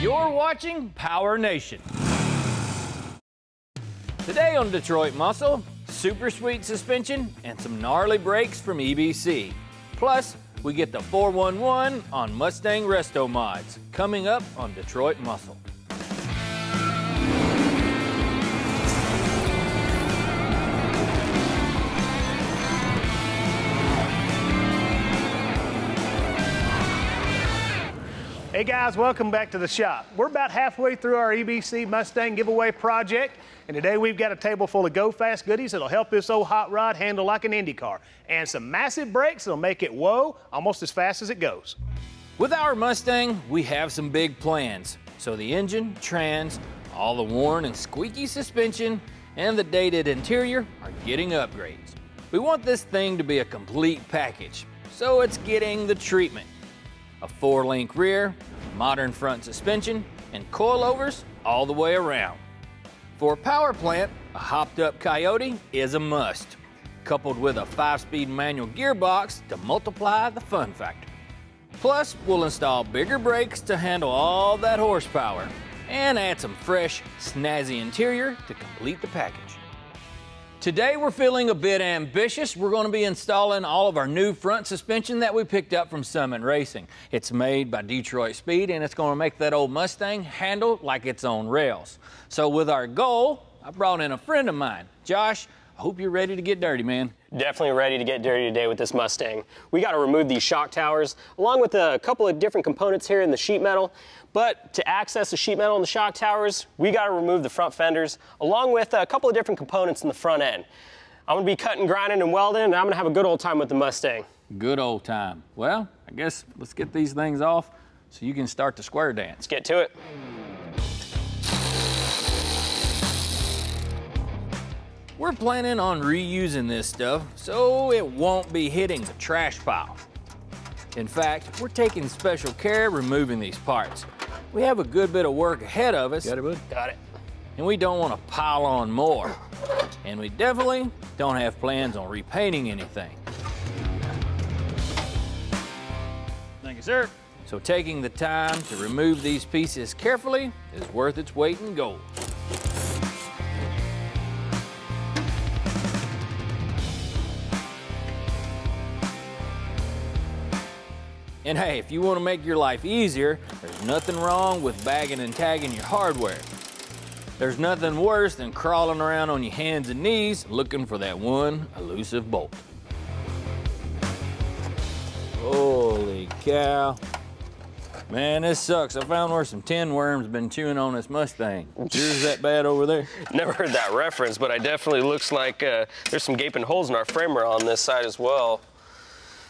You're watching PowerNation. Today on Detroit Muscle, super sweet suspension and some gnarly brakes from EBC. Plus, we get the 411 on Mustang RestoMods, coming up on Detroit Muscle. Hey guys, welcome back to the shop. We're about halfway through our EBC Mustang giveaway project, and today we've got a table full of Go Fast goodies that'll help this old hot rod handle like an Indy car, and some massive brakes that'll make it whoa almost as fast as it goes. With our Mustang, we have some big plans. So the engine, trans, all the worn and squeaky suspension, and the dated interior are getting upgrades. We want this thing to be a complete package, so it's getting the treatment. A 4-link rear, modern front suspension, and coilovers all the way around. For a power plant, a hopped-up Coyote is a must, coupled with a 5-speed manual gearbox to multiply the fun factor. Plus, we'll install bigger brakes to handle all that horsepower, and add some fresh, snazzy interior to complete the package. Today we're feeling a bit ambitious. We're going to be installing all of our new front suspension that we picked up from Summit Racing. It's made by Detroit Speed, and it's going to make that old Mustang handle like it's on rails. So with our goal, I brought in a friend of mine. Josh, I hope you're ready to get dirty, man. Definitely ready to get dirty today with this Mustang. We got to remove these shock towers, along with a couple of different components here in the sheet metal. But to access the sheet metal and the shock towers, we got to remove the front fenders, along with a couple of different components in the front end. I'm going to be cutting, grinding, and welding, and I'm going to have a good old time with the Mustang. Good old time. Well, I guess let's get these things off so you can start the square dance. Let's get to it. We're planning on reusing this stuff so it won't be hitting the trash pile. In fact, we're taking special care removing these parts. We have a good bit of work ahead of us. Got it, bud? Got it. And we don't want to pile on more. And we definitely don't have plans on repainting anything. Thank you, sir. So taking the time to remove these pieces carefully is worth its weight in gold. And hey, if you want to make your life easier, there's nothing wrong with bagging and tagging your hardware. There's nothing worse than crawling around on your hands and knees looking for that one elusive bolt. Holy cow. Man, this sucks. I found where some tin worms have been chewing on this Mustang. Yours that bad over there? Never heard that reference, but it definitely looks like there's some gaping holes in our frame rail on this side as well.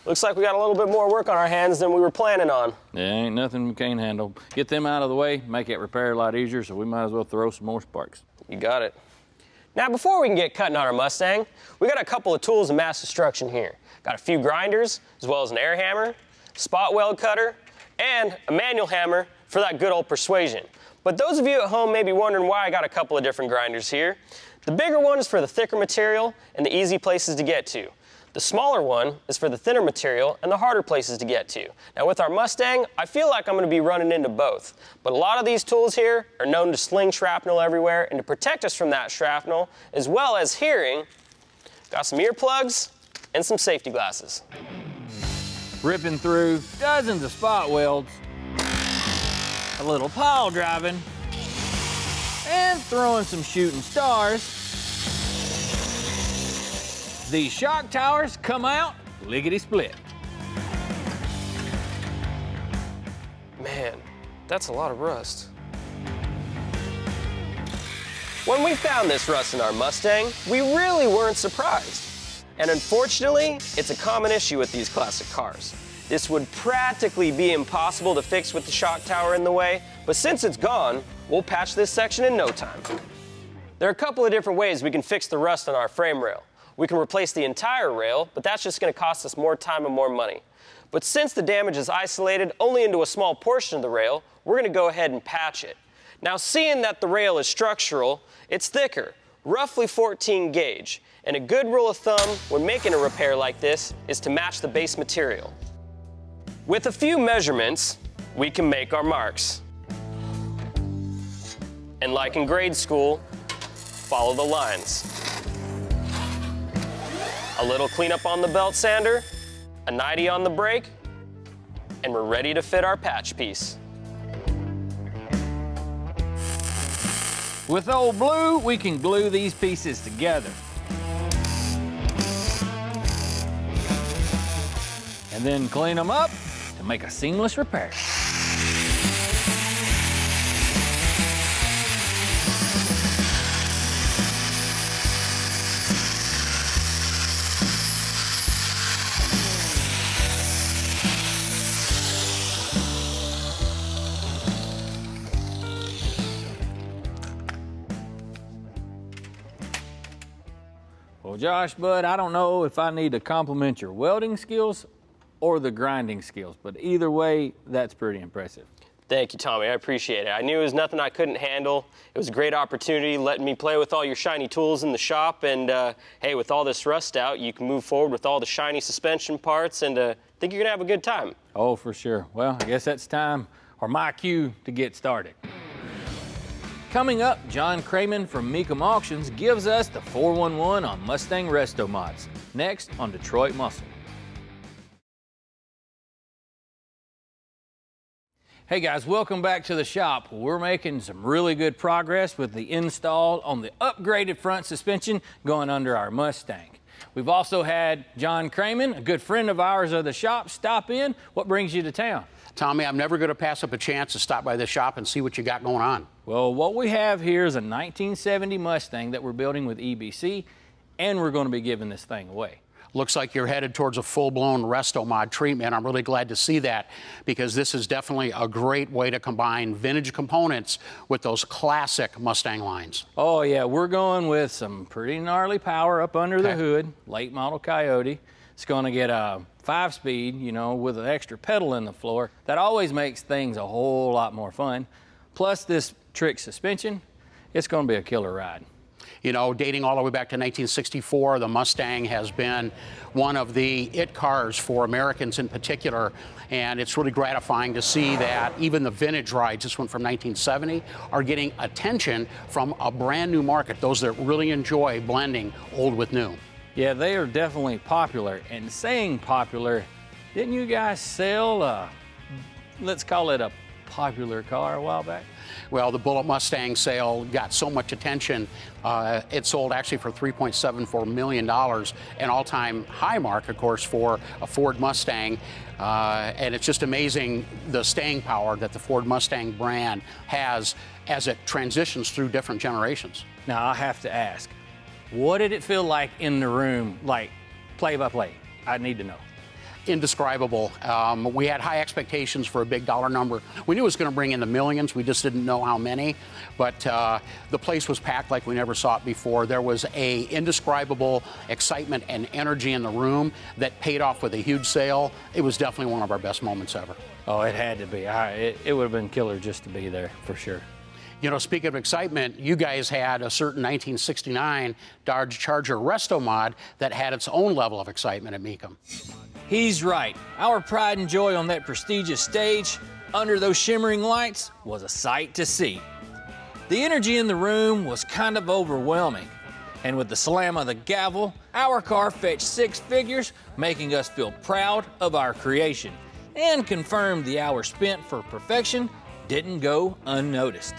Looks like we got a little bit more work on our hands than we were planning on. Yeah, ain't nothing we can't handle. Get them out of the way, make that repair a lot easier, so we might as well throw some more sparks. You got it. Now, before we can get cutting on our Mustang, we got a couple of tools of mass destruction here. Got a few grinders, as well as an air hammer, spot weld cutter, and a manual hammer for that good old persuasion. But those of you at home may be wondering why I got a couple of different grinders here. The bigger one is for the thicker material and the easy places to get to. The smaller one is for the thinner material and the harder places to get to. Now with our Mustang, I feel like I'm going to be running into both. But a lot of these tools here are known to sling shrapnel everywhere, and to protect us from that shrapnel, as well as hearing, got some earplugs and some safety glasses. Ripping through dozens of spot welds, a little pile driving, and throwing some shooting stars. These shock towers come out lickety-split. Man, that's a lot of rust. When we found this rust in our Mustang, we really weren't surprised. And unfortunately, it's a common issue with these classic cars. This would practically be impossible to fix with the shock tower in the way, but since it's gone, we'll patch this section in no time. There are a couple of different ways we can fix the rust on our frame rail. We can replace the entire rail, but that's just going to cost us more time and more money. But since the damage is isolated only into a small portion of the rail, we're going to go ahead and patch it. Now, seeing that the rail is structural, it's thicker, roughly 14 gauge, and a good rule of thumb when making a repair like this is to match the base material. With a few measurements, we can make our marks. And like in grade school, follow the lines. A little cleanup on the belt sander, a 90 on the brake, and we're ready to fit our patch piece. With old Blue, we can glue these pieces together. And then clean them up to make a seamless repair. Well, Josh, bud, I don't know if I need to compliment your welding skills or the grinding skills, but either way, that's pretty impressive. Thank you, Tommy. I appreciate it. I knew it was nothing I couldn't handle. It was a great opportunity letting me play with all your shiny tools in the shop, and hey, with all this rust out, you can move forward with all the shiny suspension parts, and think you're gonna have a good time. Oh, for sure. Well, I guess that's time, or my cue, to get started. Coming up, John Craman from Mecum Auctions gives us the 411 on Mustang RestoMods. Next on Detroit Muscle. Hey guys, welcome back to the shop. We're making some really good progress with the install on the upgraded front suspension going under our Mustang. We've also had John Craman, a good friend of ours of the shop, stop in. What brings you to town? Tommy, I'm never going to pass up a chance to stop by the shop and see what you got going on. Well, what we have here is a 1970 Mustang that we're building with EBC, and we're going to be giving this thing away. Looks like you're headed towards a full-blown RestoMod treatment. I'm really glad to see that, because this is definitely a great way to combine vintage components with those classic Mustang lines. Oh yeah, we're going with some pretty gnarly power up under the hood, late model Coyote. It's going to get a 5-speed, you know, with an extra pedal in the floor. That always makes things a whole lot more fun. Plus this trick suspension, it's going to be a killer ride. You know, dating all the way back to 1964, the Mustang has been one of the it cars for Americans in particular, and it's really gratifying to see that even the vintage rides, this one from 1970, are getting attention from a brand new market, those that really enjoy blending old with new. Yeah, they are definitely popular. And saying popular, didn't you guys sell, let's call it a popular car a while back? Well, the BULLITT Mustang sale got so much attention. It sold actually for $3.74 million, an all-time high mark, of course, for a Ford Mustang. And it's just amazing the staying power that the Ford Mustang brand has as it transitions through different generations. Now, I have to ask, what did it feel like in the room, like play by play? I need to know. Indescribable. We had high expectations for a big dollar number. We knew it was going to bring in the millions. We just didn't know how many. But the place was packed like we never saw it before. There was a indescribable excitement and energy in the room that paid off with a huge sale. It was definitely one of our best moments ever. Oh, it had to be. It would have been killer just to be there, for sure. You know, speaking of excitement, you guys had a certain 1969 Dodge Charger RestoMod that had its own level of excitement at Mecum. He's right. Our pride and joy on that prestigious stage, under those shimmering lights, was a sight to see. The energy in the room was kind of overwhelming. And with the slam of the gavel, our car fetched 6 figures, making us feel proud of our creation, and confirmed the hours spent for perfection didn't go unnoticed.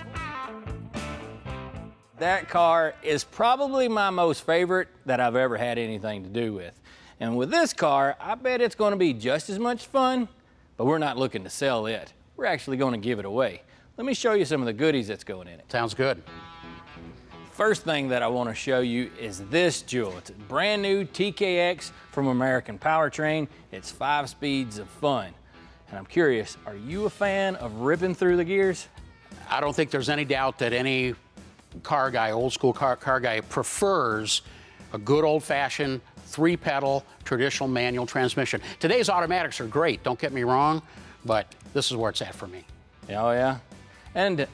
That car is probably my most favorite that I've ever had anything to do with. And with this car, I bet it's going to be just as much fun, but we're not looking to sell it. We're actually going to give it away. Let me show you some of the goodies that's going in it. Sounds good. First thing that I want to show you is this jewel. It's a brand new TKX from American Powertrain. It's 5 speeds of fun. And I'm curious, are you a fan of ripping through the gears? I don't think there's any doubt that any car guy, old school car guy, prefers a good old-fashioned 3-pedal traditional manual transmission. Today's automatics are great, don't get me wrong, but this is where it's at for me. Oh yeah? And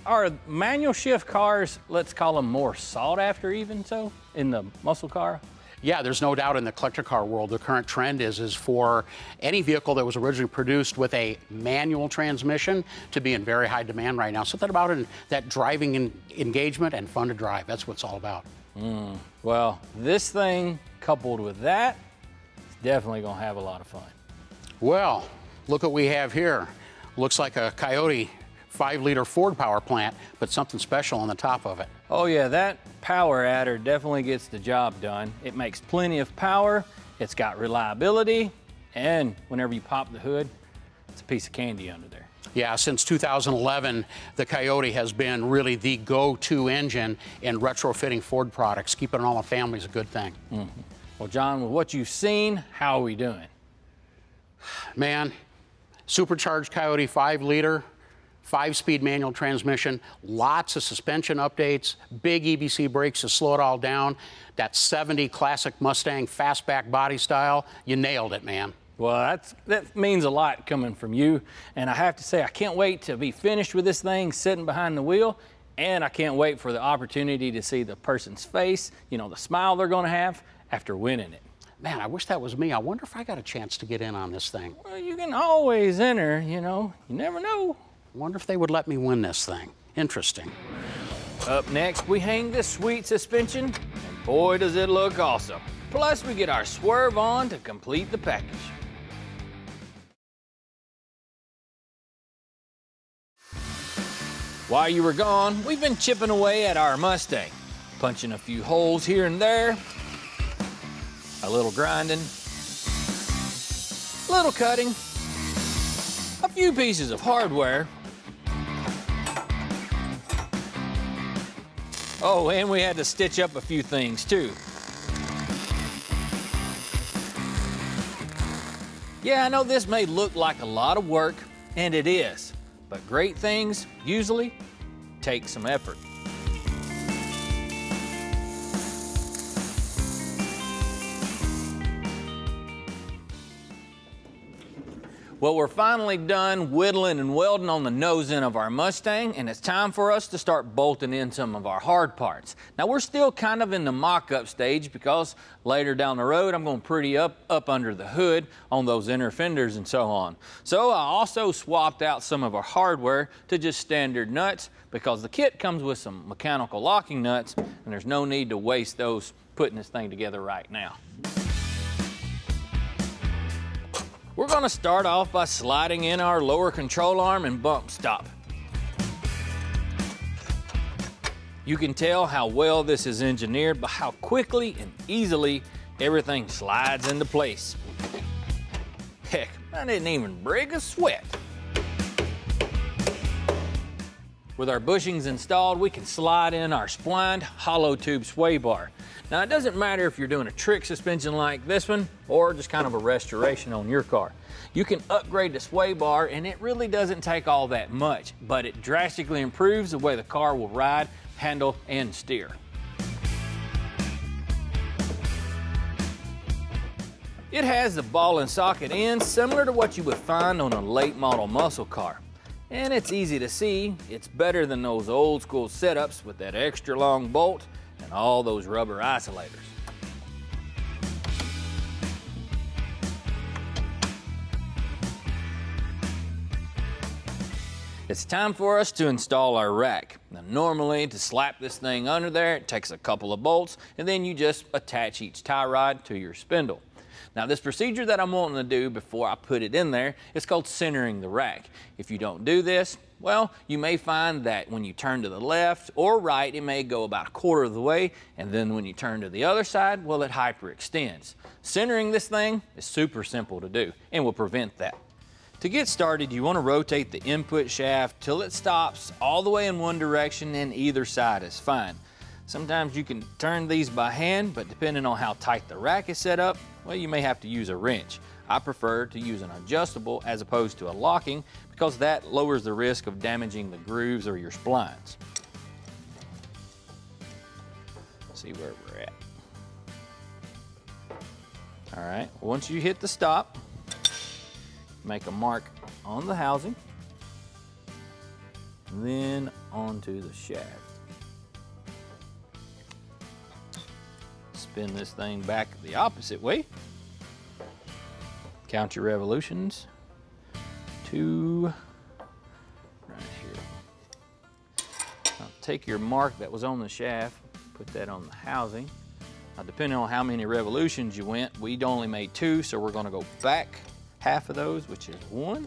are manual shift cars, let's call them more sought after even so, in the muscle car? Yeah, there's no doubt in the collector car world, the current trend is for any vehicle that was originally produced with a manual transmission to be in very high demand right now. Something about it, that driving engagement and fun to drive. That's what it's all about. Well, this thing coupled with that, it's definitely gonna have a lot of fun. Well, look what we have here. Looks like a Coyote 5-liter Ford power plant, but something special on the top of it. Oh yeah, that power adder definitely gets the job done. It makes plenty of power, it's got reliability, and whenever you pop the hood, it's a piece of candy under there. Yeah, since 2011, the Coyote has been really the go-to engine in retrofitting Ford products. Keeping it all in the family is a good thing. Well, John, with what you've seen, how are we doing? Man, supercharged Coyote 5-liter, 5-speed manual transmission, lots of suspension updates, big EBC brakes to slow it all down, that 70 classic Mustang fastback body style. You nailed it, man. Well, that means a lot coming from you, and I have to say I can't wait to be finished with this thing sitting behind the wheel, and I can't wait for the opportunity to see the person's face, you know, the smile they're gonna have after winning it. Man, I wish that was me. I wonder if I got a chance to get in on this thing. Well, you can always enter, you know, you never know. I wonder if they would let me win this thing. Interesting. Up next, we hang this sweet suspension, and boy, does it look awesome. Plus, we get our swerve on to complete the package. While you were gone, we've been chipping away at our Mustang, punching a few holes here and there, a little grinding, a little cutting, a few pieces of hardware. Oh, and we had to stitch up a few things too. Yeah, I know this may look like a lot of work, and it is, but great things usually take some effort. Well, we're finally done whittling and welding on the nose end of our Mustang, and it's time for us to start bolting in some of our hard parts. Now, we're still kind of in the mock-up stage because later down the road, I'm going to pretty up under the hood on those inner fenders and so on. So I also swapped out some of our hardware to just standard nuts because the kit comes with some mechanical locking nuts, and there's no need to waste those putting this thing together right now. We're going to start off by sliding in our lower control arm and bump stop. You can tell how well this is engineered by how quickly and easily everything slides into place. Heck, I didn't even break a sweat. With our bushings installed, we can slide in our splined hollow tube sway bar. Now, it doesn't matter if you're doing a trick suspension like this one or just kind of a restoration on your car. You can upgrade the sway bar, and it really doesn't take all that much, but it drastically improves the way the car will ride, handle, and steer. It has the ball and socket ends similar to what you would find on a late model muscle car. And it's easy to see, it's better than those old school setups with that extra long bolt and all those rubber isolators. It's time for us to install our rack. Now, normally to slap this thing under there, it takes a couple of bolts, and then you just attach each tie rod to your spindle. Now, this procedure that I'm wanting to do before I put it in there is called centering the rack. If you don't do this, well, you may find that when you turn to the left or right, it may go about a quarter of the way, and then when you turn to the other side, well, it hyperextends. Centering this thing is super simple to do and will prevent that. To get started, you want to rotate the input shaft till it stops all the way in one direction, and either side is fine. Sometimes you can turn these by hand, but depending on how tight the rack is set up, well, you may have to use a wrench. I prefer to use an adjustable as opposed to a locking because that lowers the risk of damaging the grooves or your splines. Let's see where we're at. All right, once you hit the stop, make a mark on the housing, then onto the shaft. Spin this thing back the opposite way. Count your revolutions. 2, right here. Now take your mark that was on the shaft, put that on the housing. Now depending on how many revolutions you went, we'd only made 2, so we're gonna go back half of those, which is 1.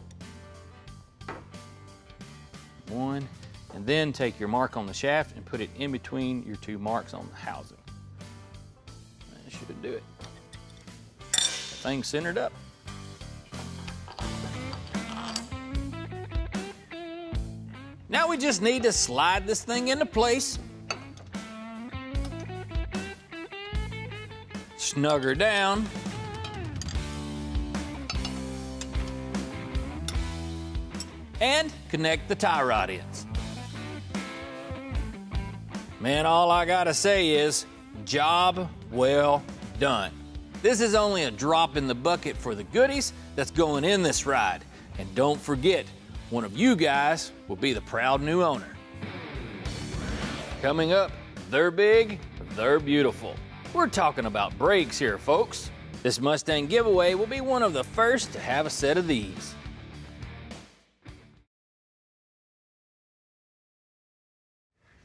1, and then take your mark on the shaft and put it in between your 2 marks on the housing. That should do it. That thing's centered up. Now we just need to slide this thing into place. Snug her down. And connect the tie rod ends. Man, all I gotta say is, job well done. This is only a drop in the bucket for the goodies that's going in this ride. And don't forget, one of you guys will be the proud new owner. Coming up, they're big, they're beautiful. We're talking about brakes here, folks. This Mustang giveaway will be one of the first to have a set of these.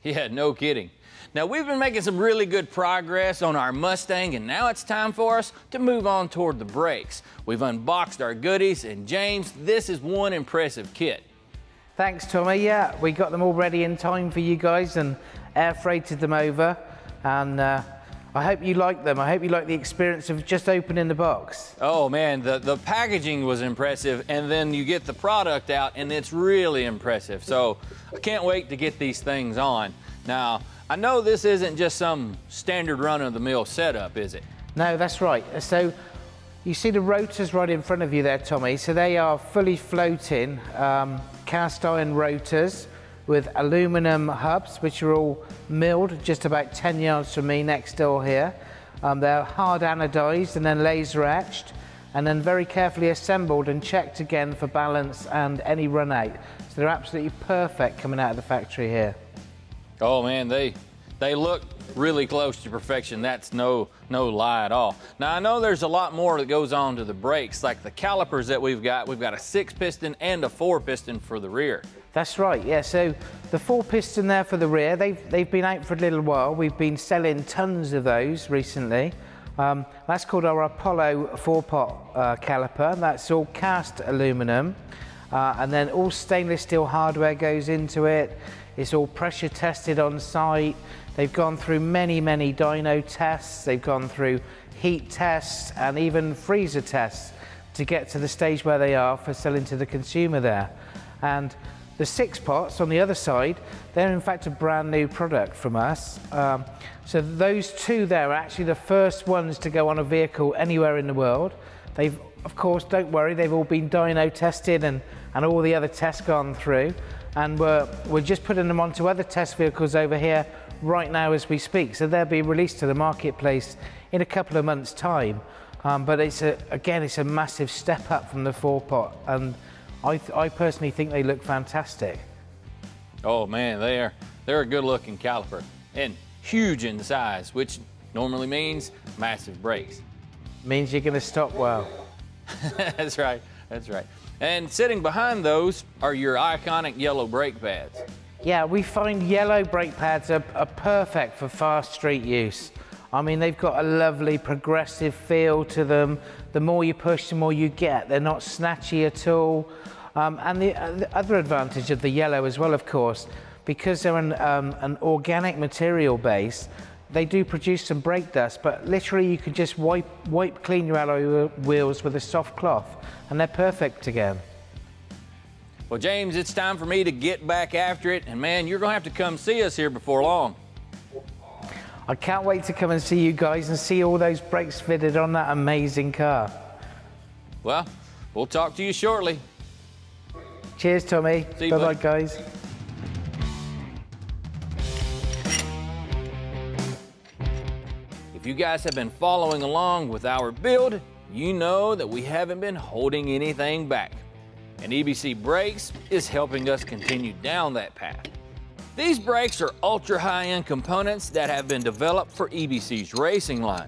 Yeah, no kidding. Now, we've been making some really good progress on our Mustang, and now it's time for us to move on toward the brakes. We've unboxed our goodies, and James, this is one impressive kit. Thanks, Tommy. Yeah, we got them all ready in time for you guys and air freighted them over. And I hope you like them. I hope you like the experience of just opening the box. Oh man, the packaging was impressive, and then you get the product out and it's really impressive. So I can't wait to get these things on. Now, I know this isn't just some standard run-of-the-mill setup, is it? No, that's right. So you see the rotors right in front of you there, Tommy. So they are fully floating cast iron rotors with aluminum hubs, which are all milled just about 10 yards from me next door here. They're hard anodized and then laser etched, and then very carefully assembled and checked again for balance and any run out. So they're absolutely perfect coming out of the factory here. Oh man, they look really close to perfection. That's no lie at all. Now I know there's a lot more that goes on to the brakes, like the calipers that we've got. We've got a 6-piston and a 4-piston for the rear. That's right, yeah. So the 4-piston there for the rear, they've been out for a little while. We've been selling tons of those recently. That's called our Apollo 4-pot caliper. That's all cast aluminum, and then all stainless steel hardware goes into it. It's all pressure tested on site. They've gone through many dyno tests. They've gone through heat tests and even freezer tests to get to the stage where they are for selling to the consumer there. And the 6-pots on the other side, they're in fact a brand new product from us. So those two there are actually the first ones to go on a vehicle anywhere in the world. They've, of course, don't worry, they've all been dyno tested and all the other tests gone through. And we're just putting them onto other test vehicles over here right now as we speak. So they'll be released to the marketplace in a couple of months' time. But again, it's a massive step up from the 4-pot. And I personally think they look fantastic. Oh man, they're a good-looking caliper and huge in size, which normally means massive brakes. Means you're going to stop well. That's right. That's right. And sitting behind those are your iconic yellow brake pads. Yeah, we find yellow brake pads are perfect for fast street use. I mean, they've got a lovely progressive feel to them. The more you push, the more you get. They're not snatchy at all. And the other advantage of the yellow as well, of course, because they're an organic material base, they do produce some brake dust, but literally you can just wipe clean your alloy wheels with a soft cloth, and they're perfect again. Well, James, it's time for me to get back after it, and man, you're gonna have to come see us here before long. I can't wait to come and see you guys and see all those brakes fitted on that amazing car. Well, we'll talk to you shortly. Cheers, Tommy. See you, bye-bye, bud. guys. If you guys have been following along with our build, you know that we haven't been holding anything back. And EBC Brakes is helping us continue down that path. These brakes are ultra high-end components that have been developed for EBC's racing line.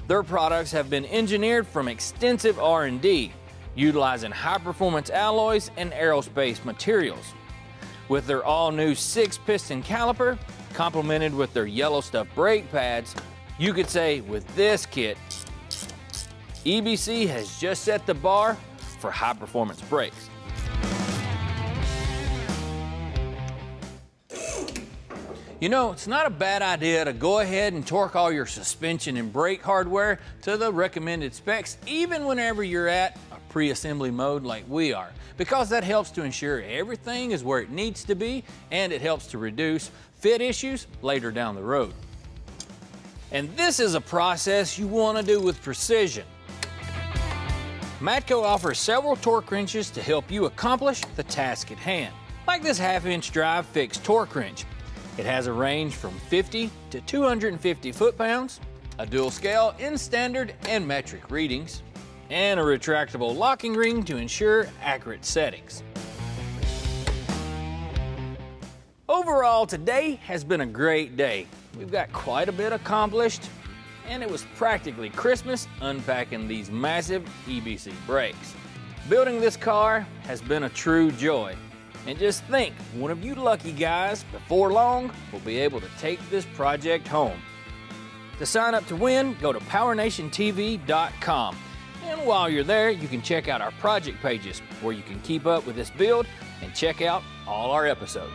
Their products have been engineered from extensive R&D, utilizing high-performance alloys and aerospace materials. With their all-new 6-piston caliper, complemented with their YELLOWSTUFF brake pads, you could say with this kit, EBC has just set the bar for high-performance brakes. You know, it's not a bad idea to go ahead and torque all your suspension and brake hardware to the recommended specs, even whenever you're at a pre-assembly mode like we are, because that helps to ensure everything is where it needs to be, and it helps to reduce fit issues later down the road. And this is a process you want to do with precision. Matco offers several torque wrenches to help you accomplish the task at hand, like this 1/2-inch drive fixed torque wrench. It has a range from 50 to 250 foot-pounds, a dual scale in standard and metric readings, and a retractable locking ring to ensure accurate settings. Overall, today has been a great day. We've got quite a bit accomplished, and it was practically Christmas unpacking these massive EBC brakes. Building this car has been a true joy. And just think, one of you lucky guys, before long, will be able to take this project home. To sign up to win, go to PowerNationTV.com. And while you're there, you can check out our project pages, where you can keep up with this build and check out all our episodes.